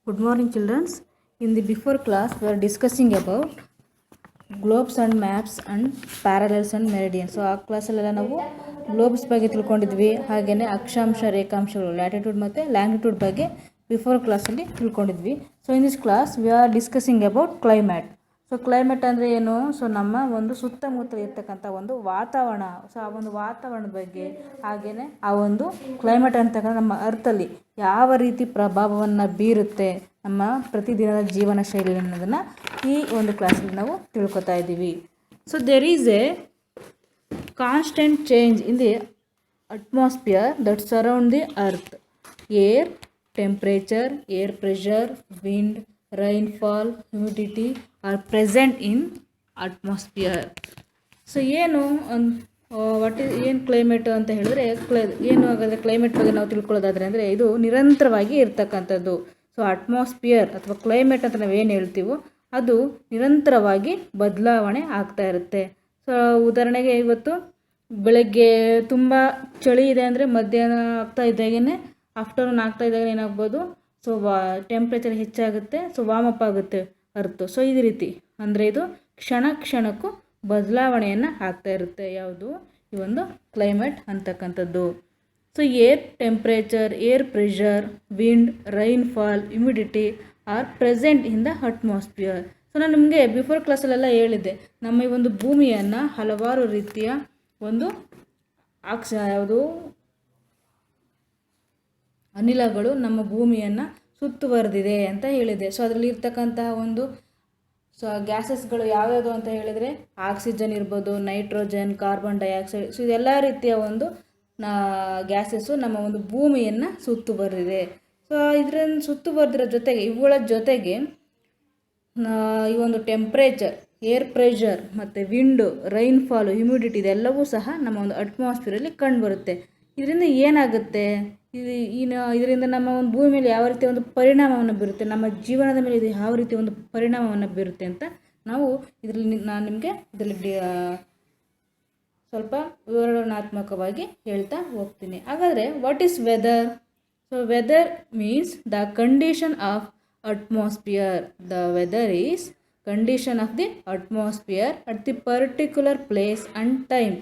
Good morning, children. In the before class, we are discussing about globes and maps and parallels and meridians. So, ಆ ಕ್ಲಾಸಲ್ಲೆಲ್ಲ ನಾವು globes ಬಗ್ಗೆ ತಿಳ್ಕೊಂಡಿದ್ವಿ. ಹಾಗೆಯೇ ಅಕ್ಷಾಂಶ ರೇಖಾಂಶಗಳು ಲ್ಯಾಟಿಟ್ಯೂಡ್ ಮತ್ತು ಲ್ಯಾಂಗಿಟ್ಯೂಡ್ ಬಗ್ಗೆ ಬಿಫೋರ್ ಕ್ಲಾಸಲ್ಲಿ ತಿಳ್ಕೊಂಡಿದ್ವಿ. So in this class we are discussing about climate. So climate ಅಂದರೆ ಏನು? ಸೊ ನಮ್ಮ ಒಂದು ಸುತ್ತಮುತ್ತ ಇರ್ತಕ್ಕಂಥ ಒಂದು ವಾತಾವರಣ. ಸೊ ಆ ಒಂದು ವಾತಾವರಣದ ಬಗ್ಗೆ, ಹಾಗೆಯೇ ಆ ಒಂದು ಕ್ಲೈಮೇಟ್ ಅಂತಕ್ಕಂಥ ನಮ್ಮ ಅರ್ಥಲ್ಲಿ ಯಾವ ರೀತಿ ಪ್ರಭಾವವನ್ನು ಬೀರುತ್ತೆ ನಮ್ಮ ಪ್ರತಿದಿನದ ಜೀವನ ಶೈಲಿ ಅನ್ನೋದನ್ನು ಈ ಒಂದು ಕ್ಲಾಸಲ್ಲಿ ನಾವು ತಿಳ್ಕೊತಾ ಇದ್ದೀವಿ. So there is a constant change in the atmosphere that surround the earth. Air temperature, air pressure, wind, rainfall, humidity are present in atmosphere. So ಏನು ಏನು ಕ್ಲೈಮೇಟ್ ಅಂತ ಹೇಳಿದ್ರೆ ಏನು ಹಾಗಾದರೆ ಕ್ಲೈಮೇಟ್ ಬಗ್ಗೆ ನಾವು ತಿಳ್ಕೊಳ್ಳೋದಾದರೆ ಅಂದರೆ ಇದು ನಿರಂತರವಾಗಿ ಇರ್ತಕ್ಕಂಥದ್ದು. ಸೊ ಅಟ್ಮಾಸ್ಫಿಯರ್ ಅಥವಾ ಕ್ಲೈಮೇಟ್ ಅಂತ ನಾವು ಏನು ಹೇಳ್ತೀವೋ ಅದು ನಿರಂತರವಾಗಿ ಬದಲಾವಣೆ ಆಗ್ತಾ ಇರುತ್ತೆ. ಸೊ ಉದಾಹರಣೆಗೆ ಇವತ್ತು ಬೆಳಗ್ಗೆ ತುಂಬ ಚಳಿ ಇದೆ ಅಂದರೆ ಮಧ್ಯಾಹ್ನ ಆಗ್ತಾ ಇದ್ದಾಗೇ ಆಫ್ಟರ್ನೂನ್ ಆಗ್ತಾ ಇದ್ದಾಗ ಏನಾಗ್ಬೋದು, ಸೊ ಟೆಂಪ್ರೇಚರ್ ಹೆಚ್ಚಾಗುತ್ತೆ, ಸೊ ವಾಮಪ್ ಆಗುತ್ತೆ ಅರ್ತು. ಸೊ ಇದೇ ರೀತಿ ಅಂದರೆ ಇದು ಕ್ಷಣಕ್ಕೂ ಬದಲಾವಣೆಯನ್ನು ಆಗ್ತಾ ಇರುತ್ತೆ. ಯಾವುದು ಈ ಒಂದು ಕ್ಲೈಮೇಟ್ ಅಂತಕ್ಕಂಥದ್ದು. So air temperature, air pressure, wind, rainfall, humidity are present in the atmosphere. So ನಾನು ನಿಮಗೆ ಬಿಫೋರ್ ಕ್ಲಾಸಲ್ಲೆಲ್ಲ ಹೇಳಿದ್ದೆ, ನಮ್ಮ ಈ ಒಂದು ಭೂಮಿಯನ್ನು ಹಲವಾರು ರೀತಿಯ ಒಂದು ಯಾವುದು ಅನಿಲಗಳು ನಮ್ಮ ಭೂಮಿಯನ್ನು ಸುತ್ತುವರೆದಿದೆ ಅಂತ ಹೇಳಿದೆ. ಸೊ ಅದರಲ್ಲಿ ಇರ್ತಕ್ಕಂತಹ ಒಂದು ಗ್ಯಾಸಸ್ಗಳು ಯಾವ್ಯಾವುದು ಅಂತ ಹೇಳಿದರೆ ಆಕ್ಸಿಜನ್ ಇರ್ಬೋದು, ನೈಟ್ರೋಜನ್, ಕಾರ್ಬನ್ ಡೈಆಕ್ಸೈಡ್. ಸೊ ಇದೆಲ್ಲ ರೀತಿಯ ಒಂದು ಗ್ಯಾಸಸ್ಸು ನಮ್ಮ ಒಂದು ಭೂಮಿಯನ್ನು ಸುತ್ತುವರೆದಿದೆ. ಸೊ ಇದರಿಂದ ಸುತ್ತುವರೆದಿರೋ ಜೊತೆಗೆ ಇವುಗಳ ಜೊತೆಗೆ ಈ ಒಂದು ಟೆಂಪ್ರೇಚರ್, ಏರ್ ಪ್ರೆಷರ್ ಮತ್ತು ವಿಂಡು, ರೈನ್ಫಾಲು, ಹ್ಯುಮಿಡಿಟಿ ಇದೆಲ್ಲವೂ ಸಹ ನಮ್ಮ ಒಂದು ಅಟ್ಮಾಸ್ಫಿಯರಲ್ಲಿ ಕಂಡುಬರುತ್ತೆ. ಇದರಿಂದ ಏನಾಗುತ್ತೆ, ಇದರಿಂದ ನಮ್ಮ ಒಂದು ಭೂಮಿ ಮೇಲೆ ಯಾವ ರೀತಿಯ ಒಂದು ಪರಿಣಾಮವನ್ನು ಬೀರುತ್ತೆ, ನಮ್ಮ ಜೀವನದ ಮೇಲೆ ಇದು ಯಾವ ರೀತಿಯ ಒಂದು ಪರಿಣಾಮವನ್ನು ಬೀರುತ್ತೆ ಅಂತ ನಾವು ನಾನು ನಿಮಗೆ ಇದರಲ್ಲಿ ಸ್ವಲ್ಪ ವಿವರಣಾತ್ಮಕವಾಗಿ ಹೇಳ್ತಾ ಹೋಗ್ತೀನಿ. ಹಾಗಾದರೆ what is weather? So weather means the condition of atmosphere. The weather is condition of the atmosphere at the particular place and time.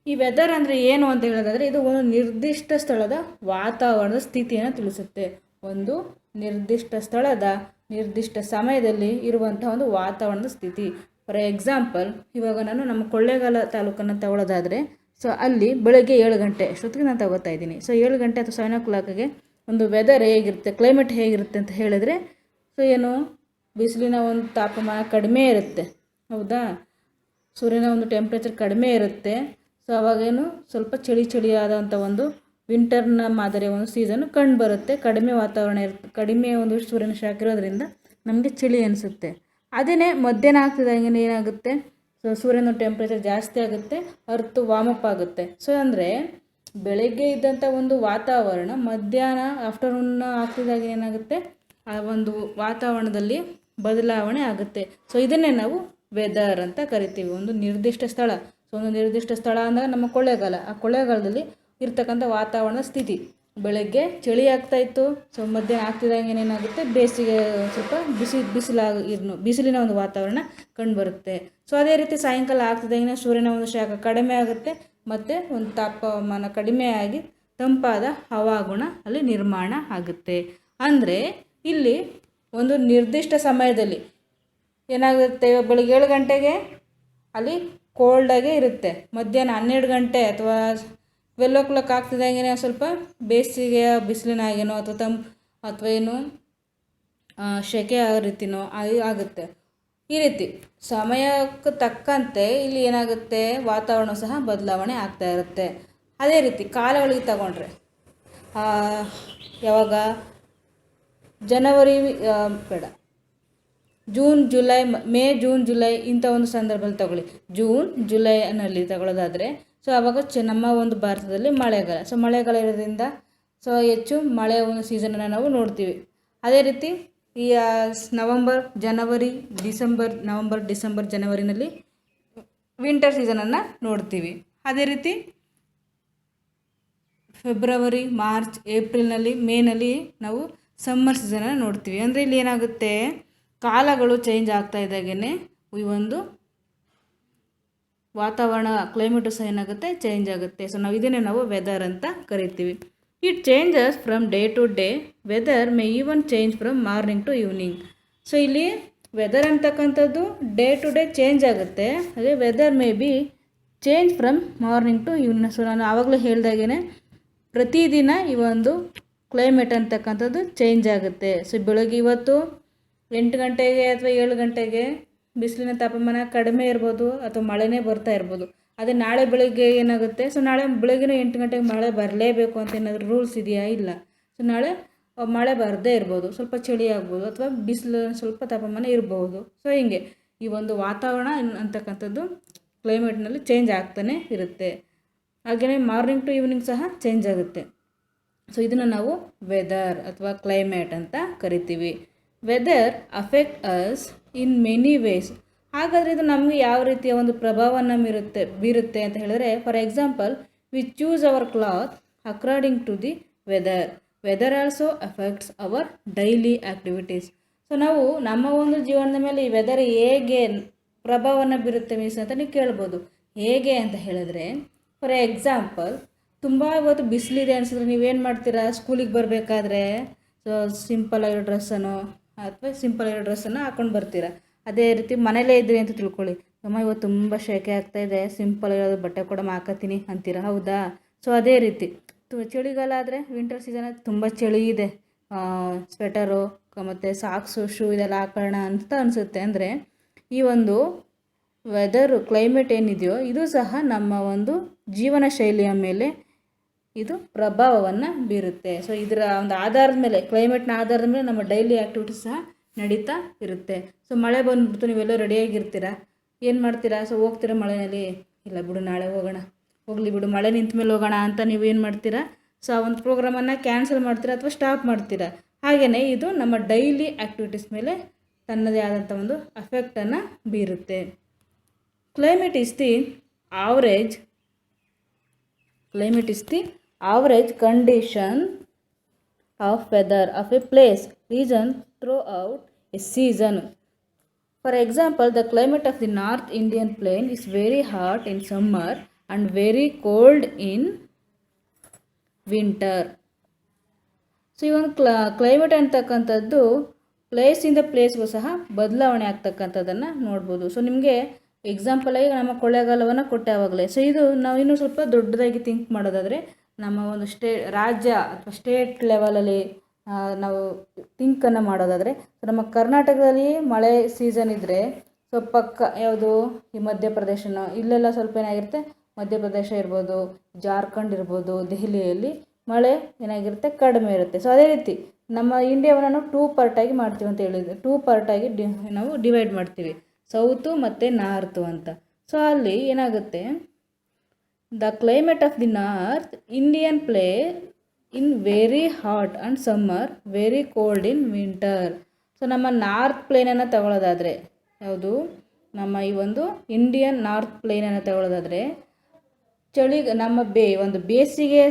ಈ ವೆದರ್ ಅಂದರೆ ಏನು ಅಂತ ಹೇಳೋದಾದರೆ ಇದು ಒಂದು ನಿರ್ದಿಷ್ಟ ಸ್ಥಳದ ವಾತಾವರಣದ ಸ್ಥಿತಿಯನ್ನು ತಿಳಿಸುತ್ತೆ. ಒಂದು ನಿರ್ದಿಷ್ಟ ಸ್ಥಳದ ನಿರ್ದಿಷ್ಟ ಸಮಯದಲ್ಲಿ ಇರುವಂಥ ಒಂದು ವಾತಾವರಣದ ಸ್ಥಿತಿ. ಫಾರ್ ಎಕ್ಸಾಂಪಲ್, ಇವಾಗ ನಾನು ನಮ್ಮ ಕೊಳ್ಳೇಗಾಲ ತಾಲೂಕನ್ನು ತಗೊಳ್ಳೋದಾದರೆ, ಸೊ ಅಲ್ಲಿ ಬೆಳಗ್ಗೆ 7 ಗಂಟೆ ಅಷ್ಟೊತ್ತಿಗೆ ನಾನು ತಗೋತಾ ಇದ್ದೀನಿ. ಸೊ 7 ಗಂಟೆ ಅಥವಾ 7 o'clockಗೆ ಒಂದು ವೆದರ್ ಹೇಗಿರುತ್ತೆ, ಕ್ಲೈಮೇಟ್ ಹೇಗಿರುತ್ತೆ ಅಂತ ಹೇಳಿದರೆ, ಸೊ ಏನು ಬಿಸಿಲಿನ ಒಂದು ತಾಪಮಾನ ಕಡಿಮೆ ಇರುತ್ತೆ, ಹೌದಾ, ಸೂರ್ಯನ ಒಂದು ಟೆಂಪ್ರೇಚರ್ ಕಡಿಮೆ ಇರುತ್ತೆ. ಸೊ ಅವಾಗೇನು ಸ್ವಲ್ಪ ಚಳಿಯಾದಂಥ ಒಂದು ವಿಂಟರ್ನ ಮಾದರಿಯ ಒಂದು ಸೀಸನ್ನು ಕಂಡು ಬರುತ್ತೆ. ಕಡಿಮೆ ವಾತಾವರಣ ಇರುತ್ತೆ, ಕಡಿಮೆ ಒಂದು ಸೂರ್ಯನ ಶಾಖ ಇರೋದ್ರಿಂದ ನಮಗೆ ಚಳಿ ಅನಿಸುತ್ತೆ. ಅದೇ ಮಧ್ಯಾಹ್ನ ಆಗ್ತಿದ್ದಂಗೆ ಏನಾಗುತ್ತೆ, ಸೊ ಸೂರ್ಯನ ಟೆಂಪ್ರೇಚರ್ ಜಾಸ್ತಿ ಆಗುತ್ತೆ, ಅರ್ತು ವಾಮಪ್ ಆಗುತ್ತೆ. ಸೊ ಅಂದರೆ ಬೆಳಗ್ಗೆ ಇದ್ದಂಥ ಒಂದು ವಾತಾವರಣ ಮಧ್ಯಾಹ್ನ ಆಫ್ಟರ್ನೂನ್ ಆಗ್ತಿದ್ದಾಗ ಏನಾಗುತ್ತೆ, ಆ ಒಂದು ವಾತಾವರಣದಲ್ಲಿ ಬದಲಾವಣೆ ಆಗುತ್ತೆ. ಸೊ ಇದನ್ನೇ ನಾವು ವೆದರ್ ಅಂತ ಕರಿತೀವಿ. ಒಂದು ನಿರ್ದಿಷ್ಟ ಸ್ಥಳ. ಸೊ ಒಂದು ನಿರ್ದಿಷ್ಟ ಸ್ಥಳ ಅಂದಾಗ ನಮ್ಮ ಕೊಳ್ಳೇಗಾಲ, ಆ ಕೊಳ್ಳೇಗಾಲದಲ್ಲಿ ಇರ್ತಕ್ಕಂಥ ವಾತಾವರಣದ ಸ್ಥಿತಿ. ಬೆಳಗ್ಗೆ ಚಳಿ ಆಗ್ತಾಯಿತ್ತು, ಸೊ ಮಧ್ಯಾಹ್ನ ಆಗ್ತಿದ್ದಂಗೆ ಏನಾಗುತ್ತೆ, ಬೇಸಿಗೆ ಸ್ವಲ್ಪ ಬಿಸಿಲಿನ ಒಂದು ವಾತಾವರಣ ಕಂಡುಬರುತ್ತೆ. ಸೊ ಅದೇ ರೀತಿ ಸಾಯಂಕಾಲ ಆಗ್ತಿದ್ದಂಗೆ ಸೂರ್ಯನ ಒಂದು ಶಾಖ ಕಡಿಮೆ ಆಗುತ್ತೆ, ಮತ್ತು ಒಂದು ತಾಪಮಾನ ಕಡಿಮೆ ಆಗಿ ತಂಪಾದ ಹವಾಗುಣ ಅಲ್ಲಿ ನಿರ್ಮಾಣ ಆಗುತ್ತೆ. ಅಂದರೆ ಇಲ್ಲಿ ಒಂದು ನಿರ್ದಿಷ್ಟ ಸಮಯದಲ್ಲಿ ಏನಾಗುತ್ತೆ, ಬೆಳಗ್ಗೆ 7 ಗಂಟೆಗೆ ಅಲ್ಲಿ ಕೋಲ್ಡಾಗೇ ಇರುತ್ತೆ, ಮಧ್ಯಾಹ್ನ 12 ಗಂಟೆ ಅಥವಾ 12 o'clock ಆಗ್ತಿದ್ದಂಗೆ ಸ್ವಲ್ಪ ಬೇಸಿಗೆಯ ಬಿಸಿಲಿನಾಗೇನೋ ಅಥವಾ ಏನು ಸೆಕೆ ಆಗೋ ರೀತಿನೋ ಆಗುತ್ತೆ. ಈ ರೀತಿ ಸಮಯಕ್ಕೆ ತಕ್ಕಂತೆ ಇಲ್ಲಿ ಏನಾಗುತ್ತೆ, ವಾತಾವರಣ ಸಹ ಬದಲಾವಣೆ ಆಗ್ತಾ ಇರುತ್ತೆ. ಅದೇ ರೀತಿ ಕಾಲಗಳಿಗೆ ತಗೊಂಡ್ರೆ ಯಾವಾಗ June July, May June July ಇಂಥ ಒಂದು ಸಂದರ್ಭದಲ್ಲಿ ತಗೊಳ್ಳಿ. ಜೂನ್ ಜುಲೈನಲ್ಲಿ ತಗೊಳ್ಳೋದಾದರೆ, ಸೊ ಆವಾಗ ನಮ್ಮ ಒಂದು ಭಾರತದಲ್ಲಿ ಮಳೆಗಾಲ. ಸೊ ಮಳೆಗಾಲ ಇರೋದ್ರಿಂದ ಸೊ ಹೆಚ್ಚು ಮಳೆಯ ಒಂದು ಸೀಸನನ್ನು ನಾವು ನೋಡ್ತೀವಿ. ಅದೇ ರೀತಿ ಈ ನವಂಬರ್ ಡಿಸೆಂಬರ್ ಜನವರಿನಲ್ಲಿ ವಿಂಟರ್ ಸೀಸನನ್ನು ನೋಡ್ತೀವಿ. ಅದೇ ರೀತಿ ಫೆಬ್ರವರಿ, ಮಾರ್ಚ್, ಏಪ್ರಿಲ್ನಲ್ಲಿ, ಮೇನಲ್ಲಿ ನಾವು ಸಮ್ಮರ್ ಸೀಸನನ್ನು ನೋಡ್ತೀವಿ. ಅಂದರೆ ಇಲ್ಲಿ ಏನಾಗುತ್ತೆ, ಕಾಲಗಳು ಚೇಂಜ್ ಆಗ್ತಾ ಇದ್ದಾಗೇ ಈ ಒಂದು ವಾತಾವರಣ ಕ್ಲೈಮೇಟು ಸಹ ಏನಾಗುತ್ತೆ, ಚೇಂಜ್ ಆಗುತ್ತೆ. ಸೊ ಇದನ್ನೇ ನಾವು ವೆದರ್ ಅಂತ ಕರಿತೀವಿ. It changes from day to day, weather may even change from morning to evening. So ಇಲ್ಲಿ ವೆದರ್ ಅಂತಕ್ಕಂಥದ್ದು ಡೇ ಟು ಡೇ ಚೇಂಜ್ ಆಗುತ್ತೆ, ಹಾಗೆ weather may be change from morning to evening. So ನಾನು ಆವಾಗಲೇ ಹೇಳ್ದಾಗೇ ಪ್ರತಿದಿನ ಈ ಒಂದು ಕ್ಲೈಮೇಟ್ ಅಂತಕ್ಕಂಥದ್ದು ಚೇಂಜ್ ಆಗುತ್ತೆ. ಸೊ ಬೆಳಗ್ಗೆ ಇವತ್ತು 8 ಗಂಟೆಗೆ ಅಥವಾ 7 ಗಂಟೆಗೆ ಬಿಸಿಲಿನ ತಾಪಮಾನ ಕಡಿಮೆ ಇರ್ಬೋದು ಅಥವಾ ಮಳೆನೇ ಬರ್ತಾ ಇರ್ಬೋದು. ಅದೇ ನಾಳೆ ಬೆಳಗ್ಗೆ ಏನಾಗುತ್ತೆ, ಸೊ ನಾಳೆ ಬೆಳಗ್ಗೆ 8 ಗಂಟೆಗೆ ಮಳೆ ಬರಲೇಬೇಕು ಅಂತ ಏನಾದರೂ ರೂಲ್ಸ್ ಇದೆಯಾ? ಇಲ್ಲ. ಸೊ ನಾಳೆ ಮಳೆ ಬರದೇ ಇರ್ಬೋದು, ಸ್ವಲ್ಪ ಚಳಿ ಆಗ್ಬೋದು ಅಥವಾ ಬಿಸಿಲು ಸ್ವಲ್ಪ ತಾಪಮಾನ ಇರ್ಬೋದು. ಸೊ ಹಿಂಗೆ ಈ ಒಂದು ವಾತಾವರಣ ಅಂತಕ್ಕಂಥದ್ದು ಕ್ಲೈಮೇಟ್ನಲ್ಲಿ ಚೇಂಜ್ ಆಗ್ತಾನೆ ಇರುತ್ತೆ. ಹಾಗೆಯೇ ಮಾರ್ನಿಂಗ್ ಟು ಈವ್ನಿಂಗ್ ಸಹ ಚೇಂಜ್ ಆಗುತ್ತೆ. ಸೊ ಇದನ್ನು ನಾವು ವೆದರ್ ಅಥವಾ ಕ್ಲೈಮೇಟ್ ಅಂತ ಕರಿತೀವಿ. Weather affect us in many ways. ಹಾಗಾದರೆ ಇದು ನಮಗೆ ಯಾವ ರೀತಿಯ ಒಂದು ಪ್ರಭಾವವನ್ನು ಬೀರುತ್ತೆ ಅಂತ ಹೇಳಿದ್ರೆ, for example, we choose our cloth according to the weather. Weather also affects our daily activities. So ನಾವು ನಮ್ಮ ಒಂದು ಜೀವನದ ಮೇಲೆ ಈ ವೆದರ್ ಹೇಗೆ ಪ್ರಭಾವವನ್ನು ಬೀರುತ್ತೆ ಮೀನ್ಸ್ ಅಂತ ನೀವು ಕೇಳ್ಬೋದು. ಹೇಗೆ ಅಂತ ಹೇಳಿದ್ರೆ, ಫಾರ್ ಎಕ್ಸಾಂಪಲ್, ತುಂಬ ಇವತ್ತು ಬಿಸಿಲಿದೆ ಅನಿಸಿದ್ರೆ ನೀವೇನು ಮಾಡ್ತೀರಾ? ಸ್ಕೂಲಿಗೆ ಬರಬೇಕಾದ್ರೆ ಸೊ ಸಿಂಪಲ್ಲಾಗಿರೋ ಡ್ರೆಸ್ಸನ್ನು ಹಾಕ್ಕೊಂಡು ಬರ್ತೀರಾ. ಅದೇ ರೀತಿ ಮನೇಲೇ ಇದ್ರಿ ಅಂತ ತಿಳ್ಕೊಳ್ಳಿ, ಅಮ್ಮ ಇವತ್ತು ತುಂಬ ಶೆಕೆ ಆಗ್ತಾಯಿದೆ, ಸಿಂಪಲ್ ಇರೋದು ಬಟ್ಟೆ ಕೂಡ ಹಾಕತ್ತೀನಿ ಅಂತೀರಾ, ಹೌದಾ? ಸೊ ಅದೇ ರೀತಿ ಚಳಿಗಾಲ ಆದರೆ, ವಿಂಟರ್ ಸೀಸನ್ ತುಂಬ ಚಳಿ ಇದೆ, ಸ್ವೆಟರು ಮತ್ತು ಸಾಕ್ಸು ಶೂ ಇದೆಲ್ಲ ಹಾಕೋಣ ಅಂತ ಅನಿಸುತ್ತೆ. ಅಂದರೆ ಈ ಒಂದು ವೆದರು ಕ್ಲೈಮೇಟ್ ಏನಿದೆಯೋ ಇದು ಸಹ ನಮ್ಮ ಒಂದು ಜೀವನ ಶೈಲಿಯ ಮೇಲೆ ಇದು ಪ್ರಭಾವವನ್ನು ಬೀರುತ್ತೆ. ಸೊ ಇದರ ಒಂದು ಆಧಾರದ ಮೇಲೆ, ಕ್ಲೈಮೇಟ್ನ ಆಧಾರದ ಮೇಲೆ ನಮ್ಮ ಡೈಲಿ ಆ್ಯಕ್ಟಿವಿಟೀಸ್ ಸಹ ನಡೀತಾ ಇರುತ್ತೆ. ಸೊ ಮಳೆ ಬಂದುಬಿಡ್ತು, ನೀವೆಲ್ಲ ರೆಡಿಯಾಗಿರ್ತೀರಾ, ಏನು ಮಾಡ್ತೀರಾ? ಸೊ ಹೋಗ್ತೀರಾ ಮಳೆಯಲ್ಲಿ? ಇಲ್ಲ ಬಿಡು ನಾಳೆ ಹೋಗೋಣ, ಹೋಗಲಿ ಬಿಡು ಮಳೆ ನಿಂತ ಮೇಲೆ ಹೋಗೋಣ ಅಂತ ನೀವು ಏನು ಮಾಡ್ತೀರಾ? ಸೊ ಆ ಒಂದು ಪ್ರೋಗ್ರಾಮನ್ನು ಕ್ಯಾನ್ಸಲ್ ಮಾಡ್ತೀರಾ ಅಥವಾ ಸ್ಟಾಪ್ ಮಾಡ್ತೀರಾ. ಹಾಗೆಯೇ ಇದು ನಮ್ಮ ಡೈಲಿ ಆ್ಯಕ್ಟಿವಿಟೀಸ್ ಮೇಲೆ ತನ್ನದೇ ಆದಂಥ ಒಂದು ಅಫೆಕ್ಟನ್ನು ಬೀರುತ್ತೆ. Climate is the average condition of weather of a place, region throughout a season. For example, the climate of the North Indian plain is very hot in summer and very cold in winter. So ಈ ಒಂದು climate ಅಂತಕ್ಕಂಥದ್ದು ಪ್ಲೇಸಿಂದ ಪ್ಲೇಸ್ಗೂ ಸಹ ಬದಲಾವಣೆ ಆಗ್ತಕ್ಕಂಥದ್ದನ್ನು ನೋಡ್ಬೋದು. So ನಿಮಗೆ ಎಕ್ಸಾಂಪಲಾಗಿ ನಮ್ಮ ಕೊಳ್ಳೇಗಾಲವನ್ನು ಕೊಟ್ಟೆ ಆವಾಗಲೇ. ಸೊ ಇದು ನಾವು ಇನ್ನೂ ಸ್ವಲ್ಪ ದೊಡ್ಡದಾಗಿ ಥಿಂಕ್ ಮಾಡೋದಾದರೆ, ನಮ್ಮ ಒಂದು ರಾಜ್ಯ ಅಥವಾ ಸ್ಟೇಟ್ ಲೆವೆಲಲ್ಲಿ ನಾವು ಥಿಂಕನ್ನು ಮಾಡೋದಾದರೆ, ನಮ್ಮ ಕರ್ನಾಟಕದಲ್ಲಿ ಮಳೆ ಸೀಸನ್ ಇದ್ದರೆ ಸೊ ಪಕ್ಕ ಯಾವುದು ಈ ಮಧ್ಯಪ್ರದೇಶನೋ ಇಲ್ಲೆಲ್ಲ ಸ್ವಲ್ಪ ಏನಾಗಿರುತ್ತೆ, ಮಧ್ಯಪ್ರದೇಶ ಇರ್ಬೋದು, ಜಾರ್ಖಂಡ್ ಇರ್ಬೋದು, ದೆಹಲಿಯಲ್ಲಿ ಮಳೆ ಏನಾಗಿರುತ್ತೆ, ಕಡಿಮೆ ಇರುತ್ತೆ. ಸೊ ಅದೇ ರೀತಿ ನಮ್ಮ ಇಂಡಿಯಾವನ್ನು ನಾವು 2 ಪಾರ್ಟಾಗಿ ಮಾಡ್ತೀವಿ ಅಂತ ಹೇಳಿದ್ವಿ. 2 ಪಾರ್ಟಾಗಿ ನಾವು ಡಿವೈಡ್ ಮಾಡ್ತೀವಿ, ಸೌತು ಮತ್ತು ನಾರ್ತು ಅಂತ. ಸೊ ಅಲ್ಲಿ ಏನಾಗುತ್ತೆ, the climate of the north Indian play in very hot and summer, very cold in winter. So ನಮ್ಮ ನಾರ್ತ್ ಪ್ಲೇನನ್ನು ತಗೊಳ್ಳೋದಾದರೆ, ಯಾವುದು ನಮ್ಮ ಈ ಒಂದು ಇಂಡಿಯನ್ ನಾರ್ತ್ ಪ್ಲೇನನ್ನು ತಗೊಳ್ಳೋದಾದರೆ, ನಮ್ಮ ಒಂದು ಬೇಸಿಗೆ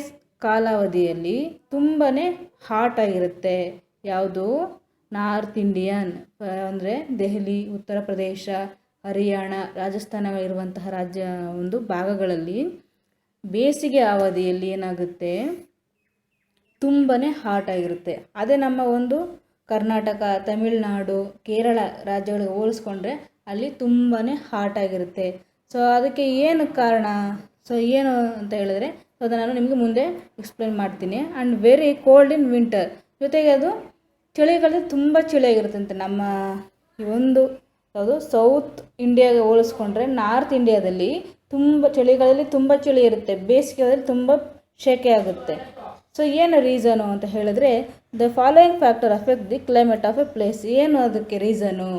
ಕಾಲಾವಧಿಯಲ್ಲಿ ತುಂಬಾ ಹಾಟ್ ಆಗಿರುತ್ತೆ. ಯಾವುದು? ನಾರ್ತ್ ಇಂಡಿಯನ್ ಅಂದರೆ ದೆಹಲಿ, ಉತ್ತರ ಪ್ರದೇಶ, ಹರಿಯಾಣ, ರಾಜಸ್ಥಾನ ಇರುವಂತಹ ರಾಜ್ಯ ಒಂದು ಭಾಗಗಳಲ್ಲಿ ಬೇಸಿಗೆ ಅವಧಿಯಲ್ಲಿ ಏನಾಗುತ್ತೆ, ತುಂಬಾ ಹಾಟ್ ಆಗಿರುತ್ತೆ. ಅದೇ ನಮ್ಮ ಒಂದು ಕರ್ನಾಟಕ, ತಮಿಳುನಾಡು, ಕೇರಳ ರಾಜ್ಯಗಳಿಗೆ ಹೋಲಿಸ್ಕೊಂಡ್ರೆ ಅಲ್ಲಿ ತುಂಬಾ ಹಾಟ್ ಆಗಿರುತ್ತೆ. ಸೊ ಅದಕ್ಕೆ ಏನು ಕಾರಣ? ಸೊ ಏನು ಅಂತ ಹೇಳಿದ್ರೆ, ಸೊ ಅದನ್ನು ನಾನು ನಿಮಗೆ ಮುಂದೆ ಎಕ್ಸ್ಪ್ಲೇನ್ ಮಾಡ್ತೀನಿ. And very cold in winter, ಜೊತೆಗೆ ಅದು ಚಳಿಗಾಲದಲ್ಲಿ ತುಂಬ ಚಳಿಯಾಗಿರುತ್ತಂತೆ. ನಮ್ಮ ಈ ಒಂದು ಯಾವುದು ಸೌತ್ ಇಂಡಿಯಾಗೆ ಹೋಲಿಸ್ಕೊಂಡ್ರೆ ನಾರ್ತ್ ಇಂಡಿಯಾದಲ್ಲಿ ಚಳಿಗಾಲದಲ್ಲಿ ತುಂಬ ಚಳಿ ಇರುತ್ತೆ, ಬೇಸಿಗೆಯಲ್ಲಿ ತುಂಬ ಶೆಕೆ ಆಗುತ್ತೆ. ಸೊ ಏನು ರೀಸನು ಅಂತ ಹೇಳಿದ್ರೆ, the following factor affect the climate of A place. ಏನು ಅದಕ್ಕೆ ರೀಸನು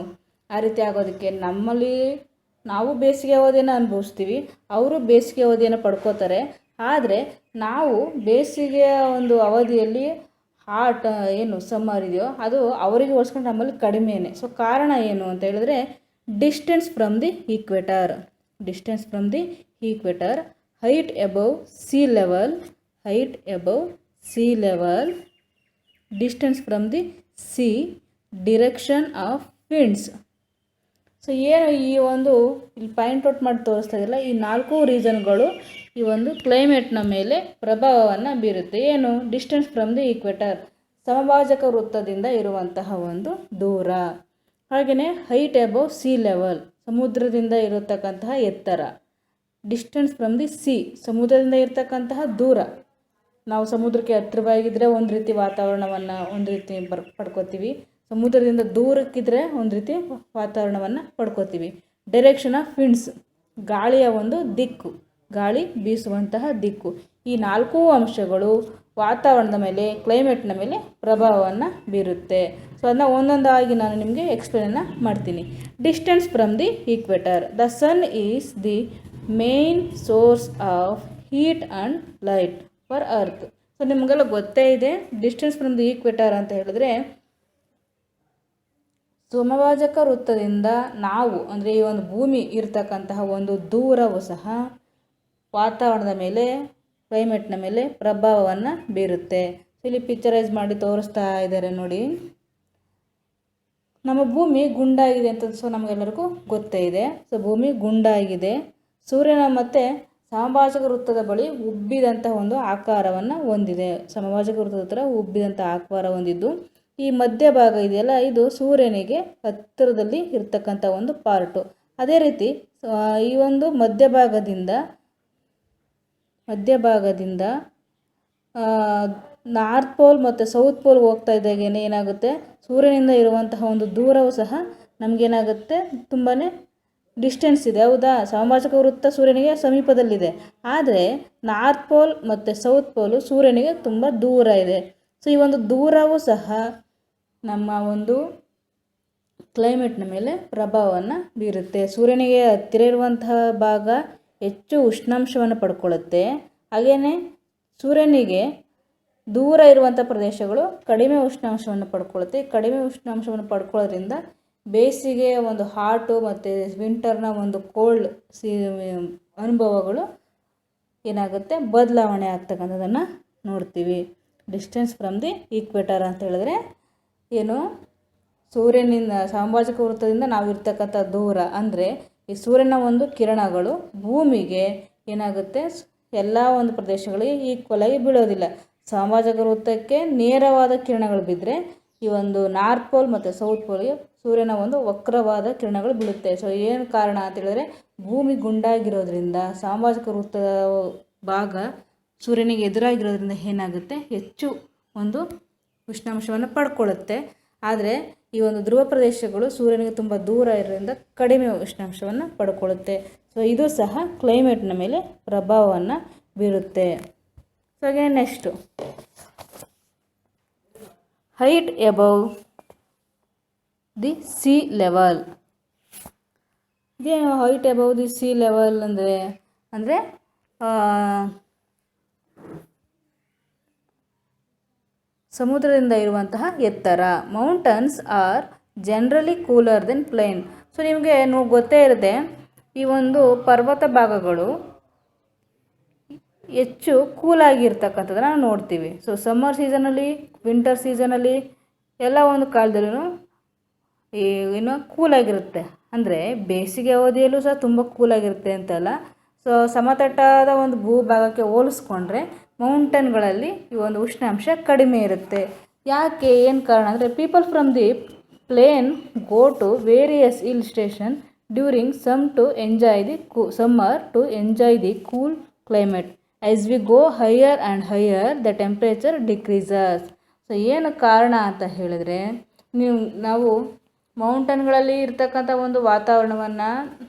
ಆ ರೀತಿ ಆಗೋದಕ್ಕೆ? ನಾವು ಬೇಸಿಗೆ ಅವಧಿಯನ್ನು ಅನುಭವಿಸ್ತೀವಿ, ಅವರು ಬೇಸಿಗೆ ಅವಧಿಯನ್ನು ಪಡ್ಕೋತಾರೆ. ಆದರೆ ನಾವು ಬೇಸಿಗೆಯ ಒಂದು ಅವಧಿಯಲ್ಲಿ ಏನು ಸಮ್ಮರ್ ಇದೆಯೋ ಅದು ಅವರಿಗೆ ಹೋಲಿಸ್ಕೊಂಡು ನಮ್ಮಲ್ಲಿ ಕಡಿಮೆಯೇ. ಸೊ ಕಾರಣ ಏನು ಅಂತ ಹೇಳಿದ್ರೆ, distance from the equator, height above sea level, distance from the sea, direction of winds. So ಏನು ಈ ಒಂದು ಇಲ್ಲಿ ಪಾಯಿಂಟ್ ಔಟ್ ಮಾಡಿ ತೋರಿಸ್ತಾ ಇದ್ದಿಲ್ಲ, ಈ 4 ರೀಸನ್ಗಳು ಈ ಒಂದು ಕ್ಲೈಮೇಟ್ನ ಮೇಲೆ ಪ್ರಭಾವವನ್ನು ಬೀರುತ್ತೆ. ಏನು? ಡಿಸ್ಟೆನ್ಸ್ ಫ್ರಮ್ ದಿ ಈಕ್ವೆಟರ್, ಸಮಭಾಜಕ ವೃತ್ತದಿಂದ ಇರುವಂತಹ ಒಂದು ದೂರ. ಹಾಗೆಯೇ ಹೈಟ್ ಅಬೌವ್ ಸಿ ಲೆವೆಲ್, ಸಮುದ್ರದಿಂದ ಇರತಕ್ಕಂತಹ ಎತ್ತರ. ಡಿಸ್ಟೆನ್ಸ್ ಫ್ರಮ್ ದಿ ಸಿ, ಸಮುದ್ರದಿಂದ ಇರತಕ್ಕಂತಹ ದೂರ. ನಾವು ಸಮುದ್ರಕ್ಕೆ ಹತ್ತಿರವಾಗಿದ್ದರೆ ಒಂದು ರೀತಿ ವಾತಾವರಣವನ್ನು ಒಂದು ರೀತಿ ಪಡ್ಕೋತೀವಿ, ಸಮುದ್ರದಿಂದ ದೂರಕ್ಕಿದ್ರೆ ಒಂದು ರೀತಿ ವಾತಾವರಣವನ್ನು ಪಡ್ಕೋತೀವಿ. ಡೈರೆಕ್ಷನ್ ಆಫ್ ವಿಂಡ್ಸ್, ಗಾಳಿಯ ಒಂದು ದಿಕ್ಕು, ಗಾಳಿ ಬೀಸುವಂತಹ ದಿಕ್ಕು. ಈ 4 ಅಂಶಗಳು ವಾತಾವರಣದ ಮೇಲೆ, ಕ್ಲೈಮೇಟ್ನ ಮೇಲೆ ಪ್ರಭಾವವನ್ನು ಬೀರುತ್ತೆ. ಸೊ ಅದನ್ನ ಒಂದೊಂದಾಗಿ ನಾನು ನಿಮಗೆ ಎಕ್ಸ್ಪ್ಲೇನನ್ನು ಮಾಡ್ತೀನಿ. Distance from the equator, the sun is the main source of heat and light for earth. So ನಿಮಗೆಲ್ಲ ಗೊತ್ತೇ ಇದೆ, ಡಿಸ್ಟೆನ್ಸ್ ಫ್ರಮ್ ದಿ ಈಕ್ವೆಟರ್ ಅಂತ ಹೇಳಿದ್ರೆ ಸಮಭಾಜಕ ವೃತ್ತದಿಂದ ನಾವು ಅಂದರೆ ಈ ಒಂದು ಭೂಮಿ ಇರತಕ್ಕಂತಹ ಒಂದು ದೂರವು ಸಹ ವಾತಾವರಣದ ಮೇಲೆ, ಕ್ಲೈಮೇಟ್ನ ಮೇಲೆ ಪ್ರಭಾವವನ್ನು ಬೀರುತ್ತೆ. ಇಲ್ಲಿ ಪಿಕ್ಚರೈಸ್ ಮಾಡಿ ತೋರಿಸ್ತಾ ಇದ್ದಾರೆ ನೋಡಿ. ನಮ್ಮ ಭೂಮಿ ಗುಂಡಾಗಿದೆ ಅಂತ ಸೊ ನಮಗೆಲ್ಲರಿಗೂ ಗೊತ್ತೇ ಇದೆ. ಸೊ ಭೂಮಿ ಗುಂಡಾಗಿದೆ, ಸೂರ್ಯನ ಮತ್ತು ಸಮಭಾಜಕ ವೃತ್ತದ ಬಳಿ ಉಬ್ಬಿದಂಥ ಒಂದು ಆಕಾರವನ್ನು ಹೊಂದಿದೆ. ಸಮಭಾಜಕ ವೃತ್ತದ ಹತ್ರ ಉಬ್ಬಿದಂಥ ಆಕಾರ ಹೊಂದಿದ್ದು, ಈ ಮಧ್ಯಭಾಗ ಇದೆಯಲ್ಲ, ಇದು ಸೂರ್ಯನಿಗೆ ಹತ್ತಿರದಲ್ಲಿ ಇರ್ತಕ್ಕಂಥ ಒಂದು ಪಾರ್ಟು. ಅದೇ ರೀತಿ ಈ ಒಂದು ಮಧ್ಯಭಾಗದಿಂದ ನಾರ್ತ್ ಪೋಲ್ ಮತ್ತು ಸೌತ್ ಪೋಲ್ ಹೋಗ್ತಾ ಇದ್ದಾಗೇ ಏನಾಗುತ್ತೆ, ಸೂರ್ಯನಿಂದ ಇರುವಂತಹ ಒಂದು ದೂರವು ಸಹ ನಮಗೇನಾಗುತ್ತೆ, ತುಂಬಾ ಡಿಸ್ಟೆನ್ಸ್ ಇದೆ. ಹೌದಾ? ಸಮಭಾಜಕ ವೃತ್ತ ಸೂರ್ಯನಿಗೆ ಸಮೀಪದಲ್ಲಿದೆ, ಆದರೆ ನಾರ್ತ್ ಪೋಲ್ ಮತ್ತು ಸೌತ್ ಪೋಲು ಸೂರ್ಯನಿಗೆ ತುಂಬ ದೂರ ಇದೆ. ಸೊ ಈ ಒಂದು ದೂರವೂ ಸಹ ನಮ್ಮ ಒಂದು ಕ್ಲೈಮೇಟ್ನ ಮೇಲೆ ಪ್ರಭಾವವನ್ನು ಬೀರುತ್ತೆ. ಸೂರ್ಯನಿಗೆ ಹತ್ತಿರ ಇರುವಂತಹ ಭಾಗ ಹೆಚ್ಚು ಉಷ್ಣಾಂಶವನ್ನು ಪಡ್ಕೊಳ್ಳುತ್ತೆ. ಹಾಗೆಯೇ ಸೂರ್ಯನಿಗೆ ದೂರ ಇರುವಂಥ ಪ್ರದೇಶಗಳು ಕಡಿಮೆ ಉಷ್ಣಾಂಶವನ್ನು ಪಡ್ಕೊಳ್ಳುತ್ತೆ. ಕಡಿಮೆ ಉಷ್ಣಾಂಶವನ್ನು ಪಡ್ಕೊಳ್ಳೋದ್ರಿಂದ ಬೇಸಿಗೆಯ ಒಂದು ಹಾಟು ಮತ್ತು ವಿಂಟರ್ನ ಒಂದು ಕೋಲ್ಡ್ ಅನುಭವಗಳು ಏನಾಗುತ್ತೆ, ಬದಲಾವಣೆ ಆಗ್ತಕ್ಕಂಥದ್ದನ್ನು ನೋಡ್ತೀವಿ. ಡಿಸ್ಟೆನ್ಸ್ ಫ್ರಮ್ ದಿ ಈಕ್ವೆಟರ್ ಅಂತ ಹೇಳಿದ್ರೆ ಏನು, ಸೂರ್ಯನಿಂದ ಸಮಭಾಜಕ ವೃತ್ತದಿಂದ ನಾವು ಇರ್ತಕ್ಕಂಥ ದೂರ ಅಂದರೆ ಈ ಸೂರ್ಯನ ಒಂದು ಕಿರಣಗಳು ಭೂಮಿಗೆ ಏನಾಗುತ್ತೆ, ಎಲ್ಲ ಒಂದು ಪ್ರದೇಶಗಳಿಗೆ ಈಕ್ವಲಾಗಿ ಬೀಳೋದಿಲ್ಲ. ಸಮಭಾಜಕ ವೃತ್ತಕ್ಕೆ ನೇರವಾದ ಕಿರಣಗಳು ಬಿದ್ದರೆ ಈ ಒಂದು ನಾರ್ತ್ ಪೋಲ್ ಮತ್ತು ಸೌತ್ ಪೋಲ್ಗೆ ಸೂರ್ಯನ ಒಂದು ವಕ್ರವಾದ ಕಿರಣಗಳು ಬೀಳುತ್ತೆ. ಸೊ ಏನು ಕಾರಣ ಅಂತ ಹೇಳಿದ್ರೆ, ಭೂಮಿ ಗುಂಡಾಗಿರೋದ್ರಿಂದ ಸಮಭಾಜಕ ವೃತ್ತದ ಭಾಗ ಸೂರ್ಯನಿಗೆ ಎದುರಾಗಿರೋದ್ರಿಂದ ಏನಾಗುತ್ತೆ, ಹೆಚ್ಚು ಒಂದು ಉಷ್ಣಾಂಶವನ್ನು ಪಡ್ಕೊಳ್ಳುತ್ತೆ. ಆದರೆ ಈ ಒಂದು ಧ್ರುವ ಪ್ರದೇಶಗಳು ಸೂರ್ಯನಿಗೆ ತುಂಬ ದೂರ ಇರೋದ್ರಿಂದ ಕಡಿಮೆ ಉಷ್ಣಾಂಶವನ್ನು ಪಡ್ಕೊಳ್ಳುತ್ತೆ. ಸೊ ಇದು ಸಹ ಕ್ಲೈಮೇಟ್ನ ಮೇಲೆ ಪ್ರಭಾವವನ್ನು ಬೀರುತ್ತೆ. ಸೊ ಹಾಗೆ next height above the sea level. ಇದೇನು height above the sea level ಅಂದರೆ ಸಮುದ್ರದಿಂದ ಇರುವಂತಹ ಎತ್ತರ. Mountains are generally cooler than plain. So ನಿಮಗೆ ಗೊತ್ತೇ ಇರುತ್ತೆ, ಈ ಒಂದು ಪರ್ವತ ಭಾಗಗಳು ಹೆಚ್ಚು ಕೂಲಾಗಿರ್ತಕ್ಕಂಥದ್ದನ್ನು ನಾವು ನೋಡ್ತೀವಿ. ಸೊ ಸಮ್ಮರ್ ಸೀಸನಲ್ಲಿ, ವಿಂಟರ್ ಸೀಸನಲ್ಲಿ ಎಲ್ಲ ಒಂದು ಕಾಲದಲ್ಲೂ ಏನು ಕೂಲಾಗಿರುತ್ತೆ. ಅಂದರೆ ಬೇಸಿಗೆ ಅವಧಿಯಲ್ಲೂ ಸಹ ತುಂಬ ಕೂಲಾಗಿರುತ್ತೆ ಅಂತಲ್ಲ. ಸೊ ಸಮತಟ್ಟಾದ ಒಂದು ಭೂಭಾಗಕ್ಕೆ ಹೋಲಿಸ್ಕೊಂಡ್ರೆ ಮೌಂಟನ್ಗಳಲ್ಲಿ ಈ ಒಂದು ಉಷ್ಣಾಂಶ ಕಡಿಮೆ ಇರುತ್ತೆ. ಯಾಕೆ, ಏನು ಕಾರಣ ಅಂದರೆ, people from the plain go to various hill station during summer to enjoy the cool climate. As we go higher and higher the temperature decreases. So ಏನು ಕಾರಣ ಅಂತ ಹೇಳಿದ್ರೆ, ನಾವು ಮೌಂಟನ್ಗಳಲ್ಲಿ ಇರ್ತಕ್ಕಂಥ ಒಂದು ವಾತಾವರಣವನ್ನು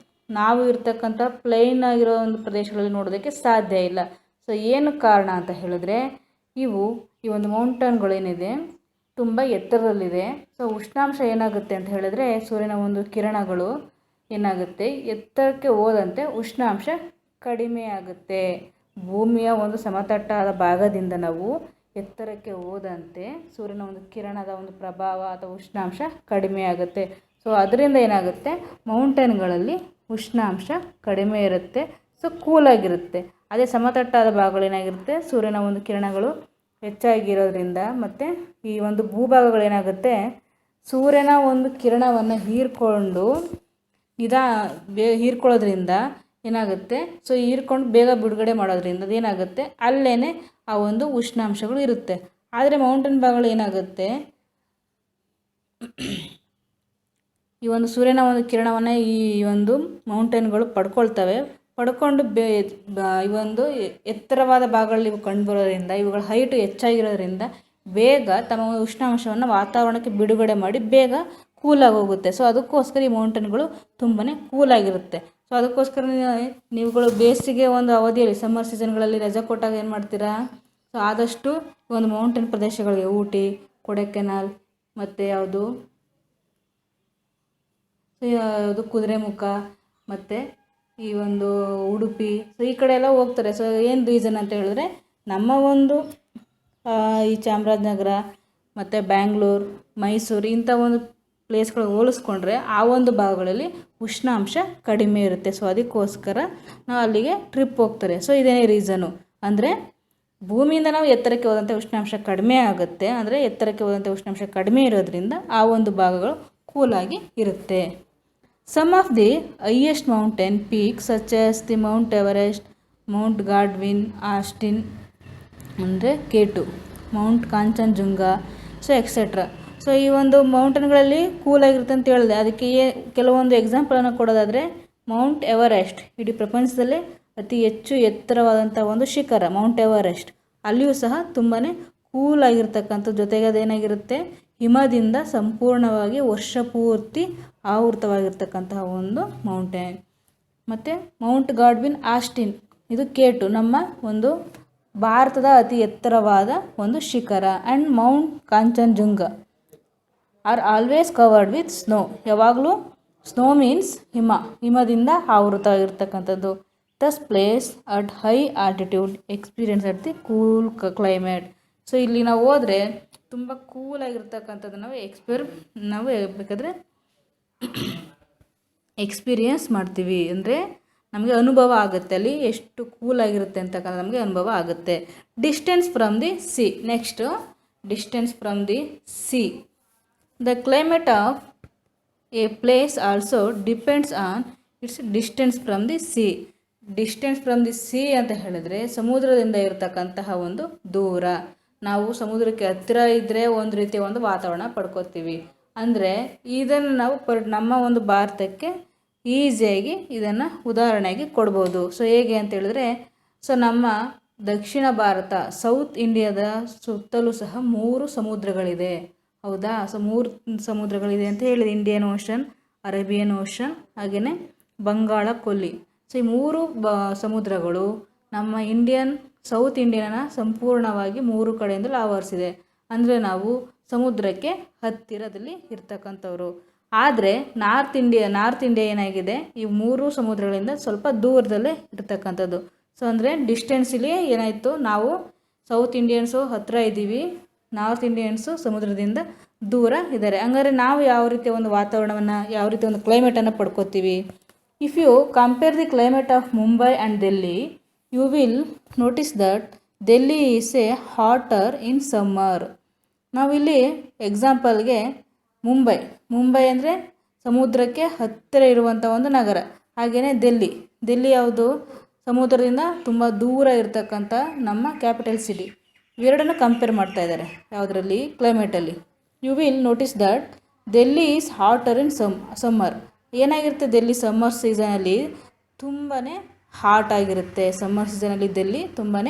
ನಾವು ಇರ್ತಕ್ಕಂಥ ಪ್ಲೇನ್ ಆಗಿರೋ ಒಂದು ಪ್ರದೇಶಗಳಲ್ಲಿ ನೋಡೋದಕ್ಕೆ ಸಾಧ್ಯ ಇಲ್ಲ. ಸೊ ಏನು ಕಾರಣ ಅಂತ ಹೇಳಿದ್ರೆ, ಈ ಒಂದು ಮೌಂಟನ್ಗಳೇನಿದೆ ತುಂಬ ಎತ್ತರದಲ್ಲಿದೆ. ಸೊ ಉಷ್ಣಾಂಶ ಏನಾಗುತ್ತೆ ಅಂತ ಹೇಳಿದ್ರೆ, ಸೂರ್ಯನ ಒಂದು ಕಿರಣಗಳು ಏನಾಗುತ್ತೆ, ಎತ್ತರಕ್ಕೆ ಹೋದಂತೆ ಉಷ್ಣಾಂಶ ಕಡಿಮೆ ಆಗುತ್ತೆ. ಭೂಮಿಯ ಒಂದು ಸಮತಟ್ಟಾದ ಭಾಗದಿಂದ ನಾವು ಎತ್ತರಕ್ಕೆ ಹೋದಂತೆ ಸೂರ್ಯನ ಒಂದು ಕಿರಣದ ಒಂದು ಪ್ರಭಾವ ಅಥವಾ ಉಷ್ಣಾಂಶ ಕಡಿಮೆ ಆಗುತ್ತೆ. ಸೊ ಅದರಿಂದ ಏನಾಗುತ್ತೆ, ಮೌಂಟನ್ಗಳಲ್ಲಿ ಉಷ್ಣಾಂಶ ಕಡಿಮೆ ಇರುತ್ತೆ. ಸೊ ಕೂಲಾಗಿರುತ್ತೆ. ಅದೇ ಸಮತಟ್ಟಾದ ಭಾಗಗಳೇನಾಗಿರುತ್ತೆ, ಸೂರ್ಯನ ಒಂದು ಕಿರಣಗಳು ಹೆಚ್ಚಾಗಿರೋದ್ರಿಂದ ಮತ್ತು ಈ ಒಂದು ಭೂಭಾಗಗಳೇನಾಗುತ್ತೆ ಸೂರ್ಯನ ಒಂದು ಕಿರಣವನ್ನು ಹೀರ್ಕೊಂಡು ಹೀರ್ಕೊಳ್ಳೋದ್ರಿಂದ ಏನಾಗುತ್ತೆ, ಸೊ ಹೀರ್ಕೊಂಡು ಬೇಗ ಬಿಡುಗಡೆ ಮಾಡೋದ್ರಿಂದ ಅದೇನಾಗುತ್ತೆ ಅಲ್ಲೇ ಆ ಒಂದು ಉಷ್ಣಾಂಶಗಳು ಇರುತ್ತೆ. ಆದರೆ ಮೌಂಟೇನ್ ಭಾಗಗಳು ಏನಾಗುತ್ತೆ, ಈ ಒಂದು ಸೂರ್ಯನ ಒಂದು ಕಿರಣವನ್ನು ಈ ಒಂದು ಮೌಂಟೇನ್ಗಳು ಪಡ್ಕೊಂಡು ಈ ಒಂದು ಎತ್ತರವಾದ ಭಾಗಗಳಲ್ಲಿ ಇವು ಕಂಡುಬರೋದ್ರಿಂದ ಇವುಗಳ ಹೈಟು ಹೆಚ್ಚಾಗಿರೋದ್ರಿಂದ ಬೇಗ ತಮ್ಮ ಉಷ್ಣಾಂಶವನ್ನು ವಾತಾವರಣಕ್ಕೆ ಬಿಡುಗಡೆ ಮಾಡಿ ಬೇಗ ಕೂಲಾಗಿ ಹೋಗುತ್ತೆ. ಸೊ ಅದಕ್ಕೋಸ್ಕರ ಈ ಮೌಂಟೇನ್ಗಳು ತುಂಬಾ ಕೂಲಾಗಿರುತ್ತೆ. ಸೊ ಅದಕ್ಕೋಸ್ಕರ ನೀವುಗಳು ಬೇಸಿಗೆ ಒಂದು ಅವಧಿಯಲ್ಲಿ ಸಮ್ಮರ್ ಸೀಸನ್ಗಳಲ್ಲಿ ರಜೆ ಕೊಟ್ಟಾಗ ಏನು ಮಾಡ್ತೀರಾ, ಸೊ ಆದಷ್ಟು ಒಂದು ಮೌಂಟೇನ್ ಪ್ರದೇಶಗಳಿಗೆ ಊಟಿ, ಕೊಡೈಕೆನಾಲ್ ಮತ್ತು ಯಾವುದು ಕುದುರೆಮುಖ ಮತ್ತು ಈ ಒಂದು ಉಡುಪಿ, ಸೊ ಈ ಕಡೆ ಎಲ್ಲ ಹೋಗ್ತಾರೆ. ಸೊ ಏನು ರೀಸನ್ ಅಂತ ಹೇಳಿದ್ರೆ ನಮ್ಮ ಒಂದು ಈ ಚಾಮರಾಜನಗರ ಮತ್ತು ಬ್ಯಾಂಗ್ಳೂರು, ಮೈಸೂರು ಇಂಥ ಒಂದು ಪ್ಲೇಸ್ಗಳು ಹೋಲಿಸ್ಕೊಂಡ್ರೆ ಆ ಒಂದು ಭಾಗಗಳಲ್ಲಿ ಉಷ್ಣಾಂಶ ಕಡಿಮೆ ಇರುತ್ತೆ. ಸೊ ಅದಕ್ಕೋಸ್ಕರ ನಾವು ಅಲ್ಲಿಗೆ ಟ್ರಿಪ್ ಹೋಗ್ತಾರೆ. ಸೊ ಇದೇನೇ ರೀಸನು ಅಂದರೆ ಭೂಮಿಯಿಂದ ನಾವು ಎತ್ತರಕ್ಕೆ ಹೋದಂಥ ಉಷ್ಣಾಂಶ ಕಡಿಮೆ ಆಗುತ್ತೆ. ಅಂದರೆ ಎತ್ತರಕ್ಕೆ ಹೋದಂಥ ಉಷ್ಣಾಂಶ ಕಡಿಮೆ ಇರೋದ್ರಿಂದ ಆ ಒಂದು ಭಾಗಗಳು ಕೂಲಾಗಿ ಇರುತ್ತೆ. Some of the highest mountain peaks such as the Mount Everest, Mount Godwin, Austin ಅಂದರೆ K2, Mount Kanchenjunga, so etcetera. So ಈ ಒಂದು ಮೌಂಟೇನ್ಗಳಲ್ಲಿ ಕೂಲಾಗಿರುತ್ತೆ ಅಂತ ಹೇಳಿದೆ. ಅದಕ್ಕೆ ಕೆಲವೊಂದು ಎಕ್ಸಾಂಪಲನ್ನು ಕೊಡೋದಾದರೆ ಮೌಂಟ್ ಎವರೆಸ್ಟ್ ಇಡೀ ಪ್ರಪಂಚದಲ್ಲೇ ಅತಿ ಹೆಚ್ಚು ಎತ್ತರವಾದಂಥ ಒಂದು ಶಿಖರ ಮೌಂಟ್ ಎವರೆಸ್ಟ್. ಅಲ್ಲಿಯೂ ಸಹ ತುಂಬಾ ಕೂಲಾಗಿರ್ತಕ್ಕಂಥ, ಜೊತೆಗೆ ಅದೇನಾಗಿರುತ್ತೆ ಹಿಮದಿಂದ ಸಂಪೂರ್ಣವಾಗಿ ವರ್ಷ ಪೂರ್ತಿ ಆವೃತವಾಗಿರ್ತಕ್ಕಂತಹ ಒಂದು ಮೌಂಟೇನ್. ಮತ್ತು ಮೌಂಟ್ ಗಾಡ್ವಿನ್ ಆಸ್ಟಿನ್ ಇದು K2 ನಮ್ಮ ಒಂದು ಭಾರತದ ಅತಿ ಎತ್ತರವಾದ ಒಂದು ಶಿಖರ. And Mount Kanchenjunga are always covered with snow. ಯಾವಾಗಲೂ ಸ್ನೋ ಮೀನ್ಸ್ ಹಿಮದಿಂದ ಆವೃತವಾಗಿರ್ತಕ್ಕಂಥದ್ದು. Thus place at high altitude experience at the cool climate. So ಇಲ್ಲಿ ನಾವು ಹೋದರೆ ತುಂಬ ಕೂಲಾಗಿರ್ತಕ್ಕಂಥದ್ದು ನಾವು ಬೇಕಾದರೆ ಎಕ್ಸ್ಪೀರಿಯನ್ಸ್ ಮಾಡ್ತೀವಿ. ಅಂದರೆ ನಮಗೆ ಅನುಭವ ಆಗುತ್ತೆ, ಅಲ್ಲಿ ಎಷ್ಟು ಕೂಲಾಗಿರುತ್ತೆ ಅಂತಕ್ಕಂಥ ನಮಗೆ ಅನುಭವ ಆಗುತ್ತೆ. Distance from the C. Next distance from the C. The climate of A place also depends on its distance from the C. Distance from the C ಅಂತ ಹೇಳಿದ್ರೆ ಸಮುದ್ರದಿಂದ ಇರತಕ್ಕಂತಹ ಒಂದು ದೂರ. ನಾವು ಸಮುದ್ರಕ್ಕೆ ಹತ್ತಿರ ಇದ್ದರೆ ಒಂದು ರೀತಿಯ ಒಂದು ವಾತಾವರಣ ಪಡ್ಕೋತೀವಿ. ಅಂದರೆ ಇದನ್ನು ನಾವು ನಮ್ಮ ಒಂದು ಭಾರತಕ್ಕೆ ಈಸಿಯಾಗಿ ಇದನ್ನು ಉದಾಹರಣೆಗೆ ಕೊಡ್ಬೋದು. ಸೊ ಹೇಗೆ ಅಂತ ಹೇಳಿದ್ರೆ, ಸೊ ನಮ್ಮ ದಕ್ಷಿಣ ಭಾರತ ಸೌತ್ ಇಂಡಿಯಾದ ಸುತ್ತಲೂ ಸಹ 3 ಸಮುದ್ರಗಳಿದೆ. ಹೌದಾ? ಸೊ 3 ಸಮುದ್ರಗಳಿದೆ ಅಂತ ಹೇಳಿದೆ. ಇಂಡಿಯನ್ ಓಷನ್, ಅರೇಬಿಯನ್ ಓಷನ್, ಹಾಗೆಯೇ ಬಂಗಾಳ ಕೊಲ್ಲಿ. ಸೊ ಈ 3 ಸಮುದ್ರಗಳು ನಮ್ಮ ಸೌತ್ ಇಂಡಿಯಾನ ಸಂಪೂರ್ಣವಾಗಿ 3 ಕಡೆಯಿಂದಲೂ ಆವರಿಸಿದೆ. ಅಂದರೆ ನಾವು ಸಮುದ್ರಕ್ಕೆ ಹತ್ತಿರದಲ್ಲಿ ಇರ್ತಕ್ಕಂಥವ್ರು. ಆದರೆ ನಾರ್ತ್ ಇಂಡಿಯಾ ಏನಾಗಿದೆ, ಈ 3 ಸಮುದ್ರಗಳಿಂದ ಸ್ವಲ್ಪ ದೂರದಲ್ಲೇ ಇರ್ತಕ್ಕಂಥದ್ದು. ಸೊ ಅಂದರೆ ಡಿಸ್ಟೆನ್ಸಲ್ಲಿ ಏನಾಯಿತು, ನಾವು ಸೌತ್ ಇಂಡಿಯನ್ಸು ಹತ್ತಿರ ಇದ್ದೀವಿ, ನಾರ್ತ್ ಇಂಡಿಯನ್ಸು ಸಮುದ್ರದಿಂದ ದೂರ ಇದ್ದಾರೆ. ಹಂಗಾದ್ರೆ ನಾವು ಯಾವ ರೀತಿಯ ಒಂದು ವಾತಾವರಣವನ್ನು, ಯಾವ ರೀತಿಯ ಒಂದು ಕ್ಲೈಮೇಟನ್ನು ಪಡ್ಕೋತೀವಿ? If you compare the climate of Mumbai and Delhi, you will notice that Delhi is a hotter in summer. ನಾವಿಲ್ಲಿ ಎಕ್ಸಾಂಪಲ್ಗೆ ಮುಂಬೈ ಅಂದರೆ ಸಮುದ್ರಕ್ಕೆ ಹತ್ತಿರ ಇರುವಂಥ ಒಂದು ನಗರ. ಹಾಗೆಯೇ ಡೆಲ್ಲಿ ಯಾವುದು, ಸಮುದ್ರದಿಂದ ತುಂಬ ದೂರ ಇರತಕ್ಕಂಥ ನಮ್ಮ ಕ್ಯಾಪಿಟಲ್ ಸಿಟಿ. ಇವೆರಡನ್ನು ಕಂಪೇರ್ ಮಾಡ್ತಾ ಇದ್ದಾರೆ ಯಾವುದರಲ್ಲಿ, ಕ್ಲೈಮೇಟಲ್ಲಿ. You will notice that Delhi is hotter in summer. ಏನಾಗಿರುತ್ತೆ, ಡೆಲ್ಲಿ ಸಮ್ಮರ್ ಸೀಸನಲ್ಲಿ ತುಂಬಾ ಹಾಟ್ ಆಗಿರುತ್ತೆ. ಸಮ್ಮರ್ ಸೀಸನಲ್ಲಿ ಡೆಲ್ಲಿ ತುಂಬಾ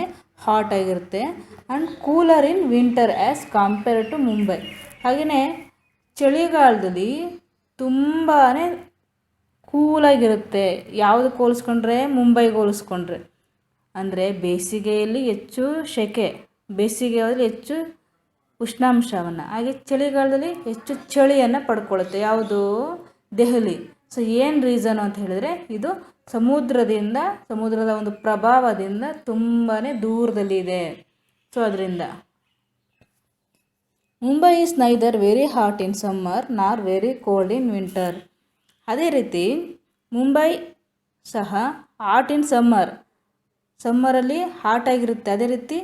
ಹಾಟ್ ಆಗಿರುತ್ತೆ. And cooler in winter as compare to Mumbai. ಹಾಗೆಯೇ ಚಳಿಗಾಲದಲ್ಲಿ ತುಂಬಾ ಕೂಲಾಗಿರುತ್ತೆ. ಯಾವುದಕ್ಕೆ ಹೋಲಿಸ್ಕೊಂಡ್ರೆ, ಮುಂಬೈಗೆ ಹೋಲಿಸ್ಕೊಂಡ್ರೆ. ಅಂದರೆ ಬೇಸಿಗೆಯಲ್ಲಿ ಹೆಚ್ಚು ಸೆಕೆ, ಬೇಸಿಗೆಯಲ್ಲಿ ಹೆಚ್ಚು ಉಷ್ಣಾಂಶವನ್ನು, ಹಾಗೆ ಚಳಿಗಾಲದಲ್ಲಿ ಹೆಚ್ಚು ಚಳಿಯನ್ನು ಪಡ್ಕೊಳ್ಳುತ್ತೆ. ಯಾವುದು, ದೆಹಲಿ. ಸೊ ಏನು ರೀಸನು ಅಂತ ಹೇಳಿದರೆ, ಇದು ಸಮುದ್ರದ ಒಂದು ಪ್ರಭಾವದಿಂದ ತುಂಬಾ ದೂರದಲ್ಲಿದೆ. ಸೊ ಅದರಿಂದ Mumbai is neither very hot in summer ನಾರ್ ವೆರಿ ಕೋಲ್ಡ್ ಇನ್ ವಿಂಟರ್. ಅದೇ ರೀತಿ ಮುಂಬೈ ಸಹ ಹಾಟ್ ಇನ್ ಸಮ್ಮರಲ್ಲಿ ಹಾಟ್ ಆಗಿರುತ್ತೆ. ಅದೇ ರೀತಿ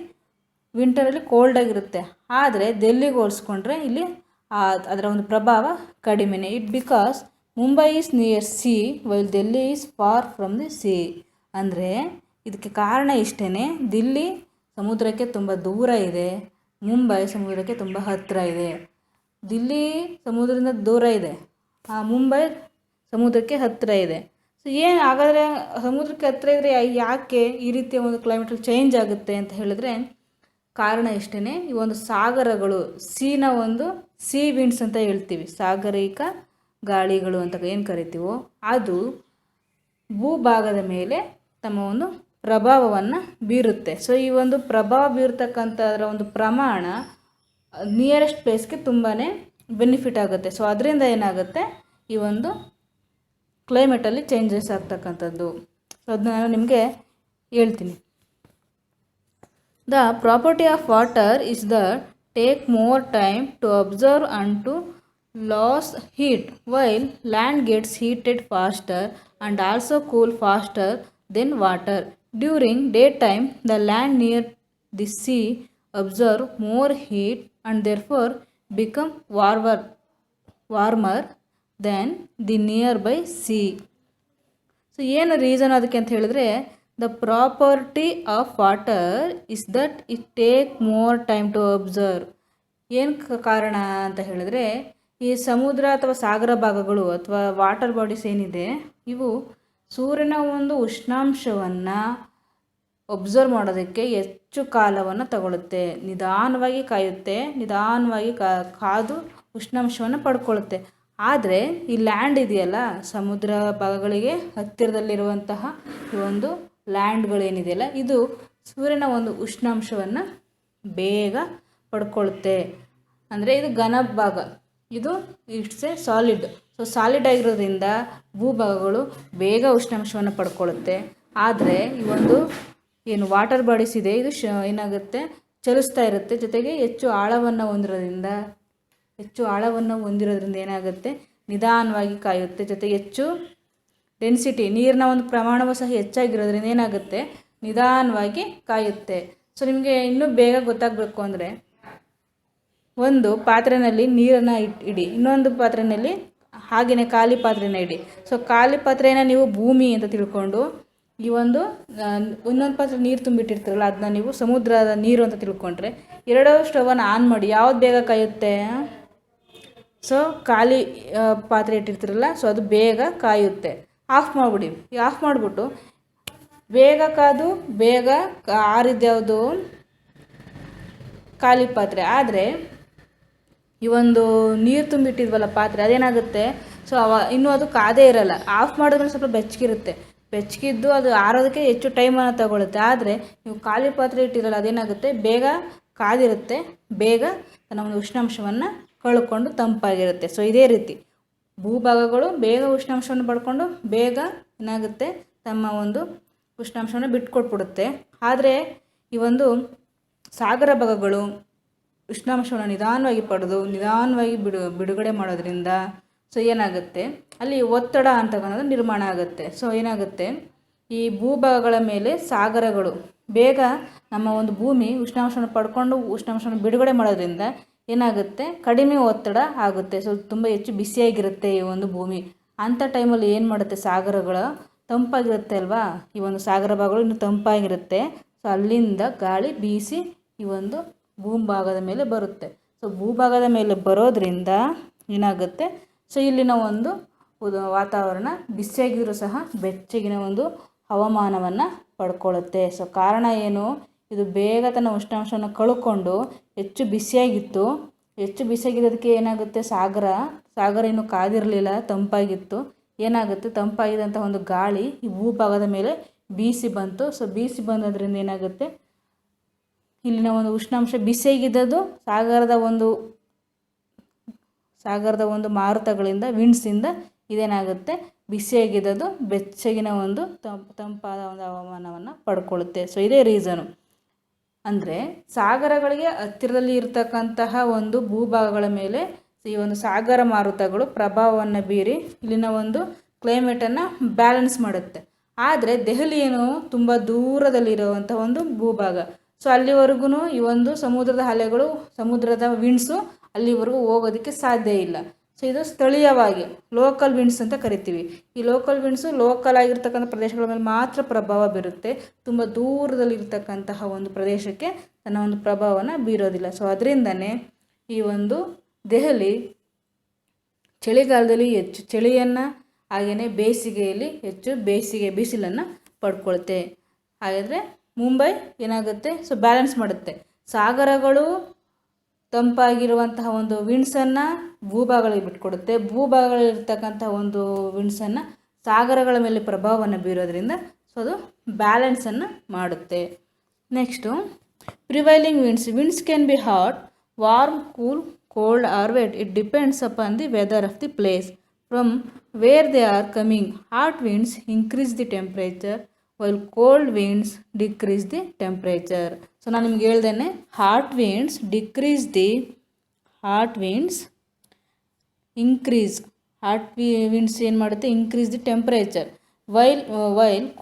ವಿಂಟರಲ್ಲಿ ಕೋಲ್ಡಾಗಿರುತ್ತೆ. ಆದರೆ ದೆಲ್ಲಿಗೆ ಹೋಲಿಸ್ಕೊಂಡ್ರೆ ಇಲ್ಲಿ ಅದರ ಒಂದು ಪ್ರಭಾವ ಕಡಿಮೆನೇ. It because Mumbai is near C while Delhi is for from the C. ಅಂದರೆ ಇದಕ್ಕೆ ಕಾರಣ ಇಷ್ಟೇ, ದಿಲ್ಲಿ ಸಮುದ್ರಕ್ಕೆ ತುಂಬ ದೂರ ಇದೆ, ಮುಂಬೈ ಸಮುದ್ರಕ್ಕೆ ತುಂಬ ಹತ್ತಿರ ಇದೆ. ದಿಲ್ಲಿ ಸಮುದ್ರದಿಂದ ದೂರ ಇದೆ, ಮುಂಬೈ ಸಮುದ್ರಕ್ಕೆ ಹತ್ತಿರ ಇದೆ. ಸೊ ಏನು ಹಾಗಾದರೆ ಸಮುದ್ರಕ್ಕೆ ಹತ್ತಿರ ಇದ್ದರೆ ಯಾಕೆ ಈ ರೀತಿಯ ಒಂದು ಕ್ಲೈಮೇಟಲ್ಲಿ ಚೇಂಜ್ ಆಗುತ್ತೆ ಅಂತ ಹೇಳಿದ್ರೆ ಕಾರಣ ಇಷ್ಟೇ. ಈ ಒಂದು ಸಾಗರಗಳು ಸೀನ ಒಂದು ಸಿ ವಿಂಡ್ಸ್ ಅಂತ ಹೇಳ್ತೀವಿ, ಸಾಗರಿಕ ಗಾಳಿಗಳು ಅಂತ ಏನು ಕರಿತೀವೋ ಅದು ಭೂಭಾಗದ ಮೇಲೆ ತಮ್ಮ ಒಂದು ಪ್ರಭಾವವನ್ನು ಬೀರುತ್ತೆ. ಸೊ ಈ ಒಂದು ಪ್ರಭಾವ ಬೀರ್ತಕ್ಕಂಥದ್ರ ಒಂದು ಪ್ರಮಾಣ ನಿಯರೆಸ್ಟ್ ಪ್ಲೇಸ್ಗೆ ತುಂಬಾ ಬೆನಿಫಿಟ್ ಆಗುತ್ತೆ. ಸೊ ಅದರಿಂದ ಏನಾಗುತ್ತೆ, ಈ ಒಂದು ಕ್ಲೈಮೇಟಲ್ಲಿ ಚೇಂಜಸ್ ಆಗ್ತಕ್ಕಂಥದ್ದು. ಸೊ ಅದನ್ನ ನಾನು ನಿಮಗೆ ಹೇಳ್ತೀನಿ. The property of water is that take more time to absorb and to loss heat while land gets heated faster and also cool faster than water. During day time the land near the sea absorb more heat and therefore become warmer than the nearby sea. So ಏನು reason ಅದಕ್ಕೆ ಅಂತ ಹೇಳಿದ್ರೆ, the property of water is that it take more time to absorb. ಏನು ಕಾರಣ ಅಂತ ಹೇಳಿದ್ರೆ, ಈ ಸಮುದ್ರ ಅಥವಾ ಸಾಗರ ಭಾಗಗಳು ಅಥವಾ ವಾಟರ್ ಬಾಡೀಸ್ ಏನಿದೆ ಇವು ಸೂರ್ಯನ ಒಂದು ಉಷ್ಣಾಂಶವನ್ನು ಒಬ್ಸರ್ವ್ ಮಾಡೋದಕ್ಕೆ ಹೆಚ್ಚು ಕಾಲವನ್ನು ತಗೊಳ್ಳುತ್ತೆ. ನಿಧಾನವಾಗಿ ಕಾಯುತ್ತೆ, ನಿಧಾನವಾಗಿ ಕಾದು ಉಷ್ಣಾಂಶವನ್ನು ಪಡ್ಕೊಳ್ಳುತ್ತೆ. ಆದರೆ ಈ ಲ್ಯಾಂಡ್ ಇದೆಯಲ್ಲ, ಸಮುದ್ರ ಭಾಗಗಳಿಗೆ ಹತ್ತಿರದಲ್ಲಿರುವಂತಹ ಈ ಒಂದು ಲ್ಯಾಂಡ್ಗಳೇನಿದೆಯಲ್ಲ ಇದು ಸೂರ್ಯನ ಒಂದು ಉಷ್ಣಾಂಶವನ್ನು ಬೇಗ ಪಡ್ಕೊಳ್ಳುತ್ತೆ. ಅಂದರೆ ಇದು ಘನ ಭಾಗ, ಇದು it's A solid. So solid ಆಗಿರೋದ್ರಿಂದ ಭೂಭಾಗಗಳು ಬೇಗ ಉಷ್ಣಾಂಶವನ್ನು ಪಡ್ಕೊಳ್ಳುತ್ತೆ. ಆದರೆ ಈ ಒಂದು ಏನು ವಾಟರ್ ಬಾಡೀಸ್ ಇದೆ ಇದು ಏನಾಗುತ್ತೆ, ಚಲಿಸ್ತಾ ಇರುತ್ತೆ. ಜೊತೆಗೆ ಹೆಚ್ಚು ಆಳವನ್ನು ಹೊಂದಿರೋದ್ರಿಂದ ಏನಾಗುತ್ತೆ, ನಿಧಾನವಾಗಿ ಕಾಯುತ್ತೆ. ಜೊತೆಗೆ ಹೆಚ್ಚು ಡೆನ್ಸಿಟಿ, ನೀರಿನ ಒಂದು ಪ್ರಮಾಣವೂ ಸಹ ಹೆಚ್ಚಾಗಿರೋದ್ರಿಂದ ಏನಾಗುತ್ತೆ, ನಿಧಾನವಾಗಿ ಕಾಯುತ್ತೆ. ಸೊ ನಿಮಗೆ ಇನ್ನೂ ಬೇಗ ಗೊತ್ತಾಗಬೇಕು ಅಂದರೆ ಒಂದು ಪಾತ್ರೆಯಲ್ಲಿ ನೀರನ್ನು ಇಡಿ, ಇನ್ನೊಂದು ಪಾತ್ರೆಯಲ್ಲಿ ಹಾಗೆಯೇ ಖಾಲಿ ಪಾತ್ರೆನ ಇಡಿ. ಸೊ ಖಾಲಿ ಪಾತ್ರೆನ ನೀವು ಭೂಮಿ ಅಂತ ತಿಳ್ಕೊಂಡು ಈ ಒಂದು ಇನ್ನೊಂದು ಪಾತ್ರೆ ನೀರು ತುಂಬಿಟ್ಟಿರ್ತೀರಲ್ಲ ಅದನ್ನ ನೀವು ಸಮುದ್ರದ ನೀರು ಅಂತ ತಿಳ್ಕೊಂಡ್ರೆ ಎರಡೂ ಸ್ಟವನ್ನು ಆನ್ ಮಾಡಿ. ಯಾವ್ದು ಬೇಗ ಕಾಯುತ್ತೆ? ಸೊ ಖಾಲಿ ಪಾತ್ರೆ ಇಟ್ಟಿರ್ತೀರಲ್ಲ, ಸೊ ಅದು ಬೇಗ ಕಾಯುತ್ತೆ. ಆಫ್ ಮಾಡಿಬಿಡಿ. ಆಫ್ ಮಾಡಿಬಿಟ್ಟು ಬೇಗ ಕಾದು ಬೇಗ ಆರಿದ್ಯಾವುದು? ಖಾಲಿ ಪಾತ್ರೆ. ಆದರೆ ಈ ಒಂದು ನೀರು ತುಂಬಿಟ್ಟಿದ್ವಲ್ಲ ಪಾತ್ರೆ, ಅದೇನಾಗುತ್ತೆ, ಸೊ ಇನ್ನೂ ಅದು ಕಾದೇ ಇರಲ್ಲ. ಆಫ್ ಮಾಡಿದ್ರೆ ಸ್ವಲ್ಪ ಬೆಚ್ಚಗಿದ್ದು ಅದು ಆರೋದಕ್ಕೆ ಹೆಚ್ಚು ಟೈಮನ್ನು ತಗೊಳುತ್ತೆ. ಆದರೆ ನೀವು ಖಾಲಿ ಪಾತ್ರೆ ಇಟ್ಟಿರಲ್ಲ, ಅದೇನಾಗುತ್ತೆ, ಬೇಗ ಕಾದಿರುತ್ತೆ, ಬೇಗ ತನ್ನ ಒಂದು ಉಷ್ಣಾಂಶವನ್ನು ಕಳ್ಕೊಂಡು ತಂಪಾಗಿರುತ್ತೆ. ಸೊ ಇದೇ ರೀತಿ ಭೂಭಾಗಗಳು ಬೇಗ ಉಷ್ಣಾಂಶವನ್ನು ಪಡ್ಕೊಂಡು ಬೇಗ ಏನಾಗುತ್ತೆ, ತಮ್ಮ ಒಂದು ಉಷ್ಣಾಂಶವನ್ನು ಬಿಟ್ಕೊಟ್ಬಿಡುತ್ತೆ. ಆದರೆ ಈ ಒಂದು ಸಾಗರ ಭಾಗಗಳು ಉಷ್ಣಾಂಶವನ್ನು ನಿಧಾನವಾಗಿ ಪಡೆದು ನಿಧಾನವಾಗಿ ಬಿಡುಗಡೆ ಮಾಡೋದ್ರಿಂದ ಸೊ ಏನಾಗುತ್ತೆ, ಅಲ್ಲಿ ಒತ್ತಡ ಅಂತಕ್ಕಂಥದ್ದು ನಿರ್ಮಾಣ ಆಗುತ್ತೆ. ಸೊ ಏನಾಗುತ್ತೆ, ಈ ಭೂಭಾಗಗಳ ಮೇಲೆ ಸಾಗರಗಳು ಬೇಗ ನಮ್ಮ ಒಂದು ಭೂಮಿ ಉಷ್ಣಾಂಶವನ್ನು ಪಡ್ಕೊಂಡು ಉಷ್ಣಾಂಶವನ್ನು ಬಿಡುಗಡೆ ಮಾಡೋದ್ರಿಂದ ಏನಾಗುತ್ತೆ, ಕಡಿಮೆ ಒತ್ತಡ ಆಗುತ್ತೆ. ಸೊ ತುಂಬ ಹೆಚ್ಚು ಬಿಸಿಯಾಗಿರುತ್ತೆ ಈ ಒಂದು ಭೂಮಿ. ಅಂಥ ಟೈಮಲ್ಲಿ ಏನು ಮಾಡುತ್ತೆ, ಸಾಗರಗಳ ತಂಪಾಗಿರುತ್ತೆ ಅಲ್ವಾ, ಈ ಒಂದು ಸಾಗರ ಭಾಗಗಳು ಇನ್ನೂ ತಂಪಾಗಿರುತ್ತೆ. ಸೊ ಅಲ್ಲಿಂದ ಗಾಳಿ ಬೀಸಿ ಈ ಒಂದು ಭೂಭಾಗದ ಮೇಲೆ ಬರುತ್ತೆ. ಸೊ ಭೂಭಾಗದ ಮೇಲೆ ಬರೋದ್ರಿಂದ ಏನಾಗುತ್ತೆ, ಸೊ ಇಲ್ಲಿನ ಒಂದು ವಾತಾವರಣ ಬಿಸಿಯಾಗಿದ್ರೂ ಸಹ ಬೆಚ್ಚಗಿನ ಒಂದು ಹವಾಮಾನವನ್ನು ಪಡ್ಕೊಳ್ಳುತ್ತೆ. ಸೊ ಕಾರಣ ಏನು, ಇದು ಬೇಗ ತನ್ನ ಉಷ್ಣಾಂಶವನ್ನು ಕಳ್ಕೊಂಡು ಹೆಚ್ಚು ಬಿಸಿಯಾಗಿರೋದಕ್ಕೆ ಏನಾಗುತ್ತೆ, ಸಾಗರ ಇನ್ನೂ ಕಾದಿರಲಿಲ್ಲ, ತಂಪಾಗಿತ್ತು. ಏನಾಗುತ್ತೆ, ತಂಪಾಗಿದ್ದಂಥ ಒಂದು ಗಾಳಿ ಈ ಭೂಭಾಗದ ಮೇಲೆ ಬೀಸಿ ಬಂತು. ಸೊ ಬೀಸಿ ಬಂದದ್ರಿಂದ ಏನಾಗುತ್ತೆ, ಇಲ್ಲಿನ ಒಂದು ಉಷ್ಣಾಂಶ ಬಿಸಿಯಾಗಿದ್ದದು ಸಾಗರದ ಒಂದು ಮಾರುತಗಳಿಂದ ವಿಂಡ್ಸಿಂದ ಇದೇನಾಗುತ್ತೆ, ಬಿಸಿಯಾಗಿದ್ದದು ಬೆಚ್ಚಗಿನ ಒಂದು ತಂಪಾದ ಒಂದು ಹವಾಮಾನವನ್ನು ಪಡ್ಕೊಳ್ಳುತ್ತೆ. ಸೊ ಇದೇ ರೀಸನು. ಅಂದರೆ ಸಾಗರಗಳಿಗೆ ಹತ್ತಿರದಲ್ಲಿ ಇರತಕ್ಕಂತಹ ಒಂದು ಭೂಭಾಗಗಳ ಮೇಲೆ ಈ ಒಂದು ಸಾಗರ ಮಾರುತಗಳು ಪ್ರಭಾವವನ್ನು ಬೀರಿ ಇಲ್ಲಿನ ಒಂದು ಕ್ಲೈಮೇಟನ್ನು ಬ್ಯಾಲೆನ್ಸ್ ಮಾಡುತ್ತೆ. ಆದರೆ ದೆಹಲಿ ಏನು ತುಂಬ ದೂರದಲ್ಲಿರುವಂಥ ಒಂದು ಭೂಭಾಗ. ಸೊ ಅಲ್ಲಿವರೆಗೂ ಈ ಒಂದು ಸಮುದ್ರದ ಅಲೆಗಳು, ಸಮುದ್ರದ ವಿಂಡ್ಸು ಅಲ್ಲಿವರೆಗೂ ಹೋಗೋದಕ್ಕೆ ಸಾಧ್ಯ ಇಲ್ಲ. ಸೊ ಇದು ಸ್ಥಳೀಯವಾಗಿ ಲೋಕಲ್ ವಿಂಡ್ಸ್ ಅಂತ ಕರಿತೀವಿ. ಈ ಲೋಕಲ್ ವಿಂಡ್ಸು ಲೋಕಲ್ ಆಗಿರ್ತಕ್ಕಂಥ ಪ್ರದೇಶಗಳ ಮೇಲೆ ಮಾತ್ರ ಪ್ರಭಾವ ಬೀರುತ್ತೆ. ತುಂಬ ದೂರದಲ್ಲಿರ್ತಕ್ಕಂತಹ ಒಂದು ಪ್ರದೇಶಕ್ಕೆ ತನ್ನ ಒಂದು ಪ್ರಭಾವನ ಬೀರೋದಿಲ್ಲ. ಸೊ ಅದರಿಂದನೇ ಈ ಒಂದು ದೆಹಲಿ ಚಳಿಗಾಲದಲ್ಲಿ ಹೆಚ್ಚು ಚಳಿಯನ್ನು, ಹಾಗೆಯೇ ಬೇಸಿಗೆಯಲ್ಲಿ ಹೆಚ್ಚು ಬೇಸಿಗೆ ಬಿಸಿಲನ್ನು ಪಡ್ಕೊಳುತ್ತೆ. ಹಾಗಾದರೆ ಮುಂಬೈ ಏನಾಗುತ್ತೆ, ಸೊ ಬ್ಯಾಲೆನ್ಸ್ ಮಾಡುತ್ತೆ. ಸಾಗರಗಳು ತಂಪಾಗಿರುವಂತಹ ಒಂದು ವಿಂಡ್ಸನ್ನು ಭೂಭಾಗಗಳಿಗೆ ಬಿಟ್ಕೊಡುತ್ತೆ, ಭೂಭಾಗಗಳಿರ್ತಕ್ಕಂಥ ಒಂದು ವಿಂಡ್ಸನ್ನು ಸಾಗರಗಳ ಮೇಲೆ ಪ್ರಭಾವವನ್ನು ಬೀರೋದ್ರಿಂದ ಸೊ ಅದು ಬ್ಯಾಲೆನ್ಸನ್ನು ಮಾಡುತ್ತೆ. Next prevailing winds. Winds can be hot, warm, cool, cold or wet. It depends upon the weather of the place from where they are coming. Hot winds increase the temperature while cold winds decrease the temperature. So ನಾನು ನಿಮ್ಗೆ ಹೇಳ್ದೇನೆ, hot winds ಏನು ಮಾಡುತ್ತೆ, increase the temperature, while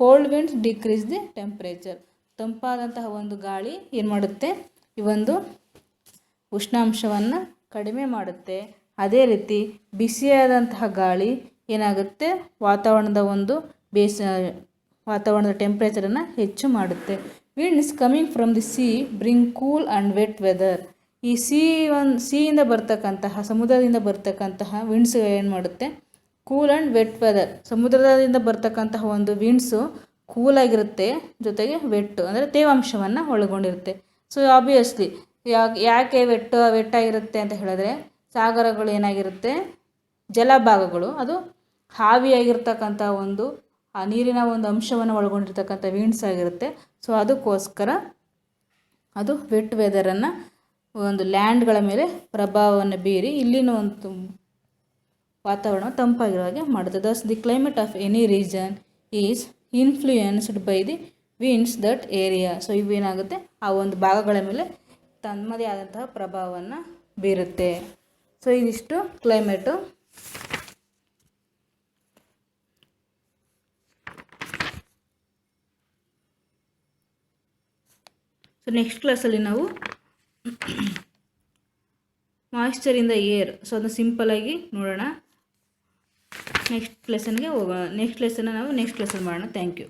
cold winds decrease the temperature. ತಂಪಾದಂತಹ ಒಂದು ಗಾಳಿ ಏನು ಮಾಡುತ್ತೆ, ಈ ಒಂದು ಉಷ್ಣಾಂಶವನ್ನು ಕಡಿಮೆ ಮಾಡುತ್ತೆ. ಅದೇ ರೀತಿ ಬಿಸಿಯಾದಂತಹ ಗಾಳಿ ಏನಾಗುತ್ತೆ, ವಾತಾವರಣದ ಟೆಂಪ್ರೇಚರನ್ನು ಹೆಚ್ಚು ಮಾಡುತ್ತೆ. Winds coming from the sea bring cool and wet weather. ಈ ಸೀಯಿಂದ ಬರ್ತಕ್ಕಂತಹ, ಸಮುದ್ರದಿಂದ ಬರ್ತಕ್ಕಂತಹ ವಿಂಡ್ಸ್ ಏನು ಮಾಡುತ್ತೆ, ಕೂಲ್ ಆ್ಯಂಡ್ ವೆಟ್ ವೆದರ್. ಸಮುದ್ರದಿಂದ ಬರ್ತಕ್ಕಂತಹ ಒಂದು ವಿಂಡ್ಸು ಕೂಲಾಗಿರುತ್ತೆ, ಜೊತೆಗೆ ವೆಟ್ಟು ಅಂದರೆ ತೇವಾಂಶವನ್ನು ಒಳಗೊಂಡಿರುತ್ತೆ. ಸೊ ಆಬ್ವಿಯಸ್ಲಿ ಯಾಕೆ ವೆಟ್ಟಾಗಿರುತ್ತೆ ಅಂತ ಹೇಳಿದ್ರೆ, ಸಾಗರಗಳು ಏನಾಗಿರುತ್ತೆ, ಜಲಭಾಗಗಳು ಅದು ಹಾವಿಯಾಗಿರ್ತಕ್ಕಂಥ ಒಂದು ಆ ನೀರಿನ ಒಂದು ಅಂಶವನ್ನು ಒಳಗೊಂಡಿರ್ತಕ್ಕಂಥ ವಿಂಡ್ಸ್ ಆಗಿರುತ್ತೆ. ಸೊ ಅದಕ್ಕೋಸ್ಕರ ಅದು ವೆಟ್ ವೆದರನ್ನು ಒಂದು ಲ್ಯಾಂಡ್ಗಳ ಮೇಲೆ ಪ್ರಭಾವವನ್ನು ಬೀರಿ ಇಲ್ಲಿನ ಒಂದು ವಾತಾವರಣ ತಂಪಾಗಿರೋ ಹಾಗೆ ಮಾಡುತ್ತೆ. Thus the climate of any region is influenced by the winds that area. So ಇವೇನಾಗುತ್ತೆ, ಆ ಒಂದು ಭಾಗಗಳ ಮೇಲೆ ತನ್ನದೇ ಆದಂತಹ ಪ್ರಭಾವವನ್ನು ಬೀರುತ್ತೆ. ಸೊ ಇದಿಷ್ಟು ಕ್ಲೈಮೇಟು. ಸೊ ನೆಕ್ಸ್ಟ್ ಕ್ಲಾಸಲ್ಲಿ ನಾವು moisture in the air, so ಅದನ್ನು ಸಿಂಪಲಾಗಿ ನೋಡೋಣ. ನೆಕ್ಸ್ಟ್ ಲೆಸನ್ಗೆ ಹೋಗೋಣ. ನೆಕ್ಸ್ಟ್ ಲೆಸನ್ನ ನಾವು ನೆಕ್ಸ್ಟ್ ಲೆಸನ್ ಮಾಡೋಣ. Thank you.